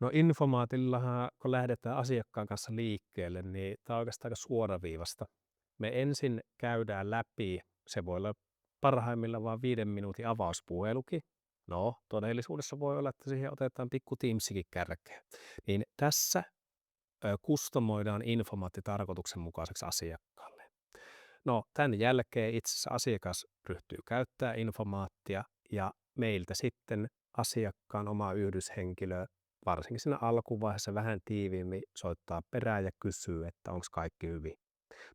No Infomaatillahan, kun lähdetään asiakkaan kanssa liikkeelle, niin tämä on oikeastaan aika suoraviivasta. Me ensin käydään läpi, se voi olla parhaimmillaan vain 5 minuutin avauspuhelukin. No, todellisuudessa voi olla, että siihen otetaan pikku Teamsikin kärkeen. Niin tässä kustomoidaan Infomaatti tarkoituksenmukaiseksi asiakkaalle. No, tämän jälkeen itse asiassa asiakas ryhtyy käyttämään Infomaattia ja meiltä sitten asiakkaan oma yhdyshenkilö, varsinkin siinä alkuvaiheessa vähän tiiviimmin, soittaa perään ja kysyy, että onko kaikki hyvin.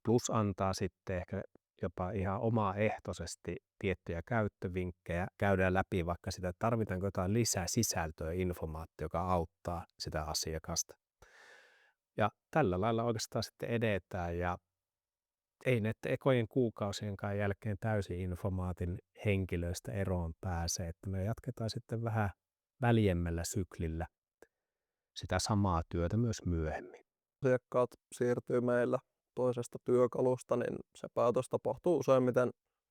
Plus antaa sitten ehkä jopa ihan omaehtoisesti tiettyjä käyttövinkkejä, käydään läpi vaikka sitä, että tarvitaanko jotain lisää sisältöä Infomaattia, joka auttaa sitä asiakasta. Ja tällä lailla oikeastaan sitten edetään ja ei näiden ekojen kuukausienkaan jälkeen täysin Infomaatin henkilöistä eroon pääse, että me jatketaan sitten vähän väljemmällä syklillä sitä samaa työtä myös myöhemmin. Asiakkaat siirtyy meillä toisesta työkalusta, niin se päätös tapahtuu useimmiten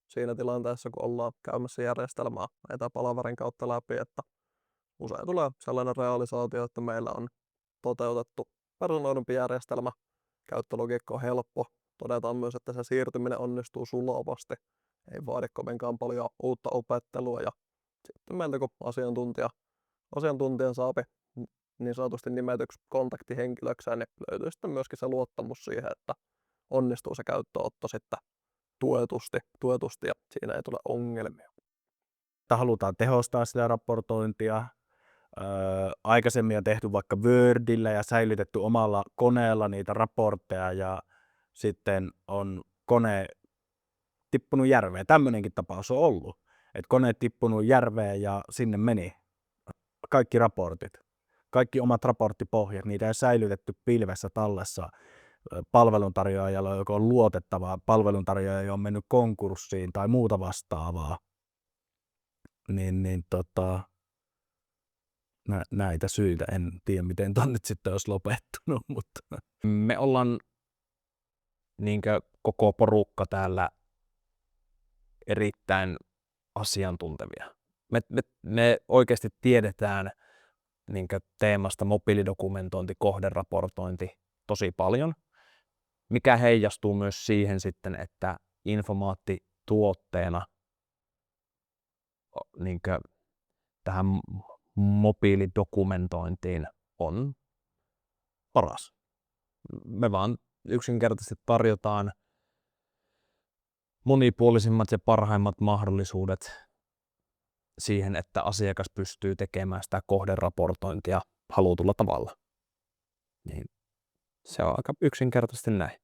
siinä tilanteessa, kun ollaan käymässä järjestelmää etäpalaverin kautta läpi, että usein tulee sellainen realisaatio, että meillä on toteutettu personoidumpi järjestelmä, käyttölogiikka on helppo, todetaan myös, että se siirtyminen onnistuu sulavasti, ei vaadi kovinkaan paljon uutta opettelua ja sitten meiltä kun asiantuntijan saapi niin sanotusti nimetyksi kontaktihenkilökseen, niin löytyy sitten myöskin se luottamus siihen, että onnistuu se käyttöönotto sitten tuetusti ja siinä ei tule ongelmia. Halutaan tehostaa sitä raportointia. Aikaisemmin on tehty vaikka Wordillä ja säilytetty omalla koneella niitä raportteja ja sitten on kone tippunut järveen. Tämmöinenkin tapaus on ollut, että kone tippunut järveen ja sinne meni kaikki raportit. Kaikki omat raporttipohjat, niitä ei säilytetty pilvessä tallessa palveluntarjoajalla, joka on luotettava palveluntarjoaja, joka on mennyt konkurssiin tai muuta vastaavaa. Näitä syitä, en tiedä miten ton nyt sitten olisi lopettunut, mutta Me ollaan niinkö koko porukka täällä erittäin asiantuntevia. Me oikeasti tiedetään niinkö teemasta mobiilidokumentointi, kohderaportointi tosi paljon, mikä heijastuu myös siihen sitten, että Infomaatti tuotteena niinkö tähän mobiilidokumentointiin on paras. Me vaan yksinkertaisesti tarjotaan monipuolisimmat ja parhaimmat mahdollisuudet siihen, että asiakas pystyy tekemään sitä kohderaportointia halutulla tavalla. Niin se on aika yksinkertaisesti näin.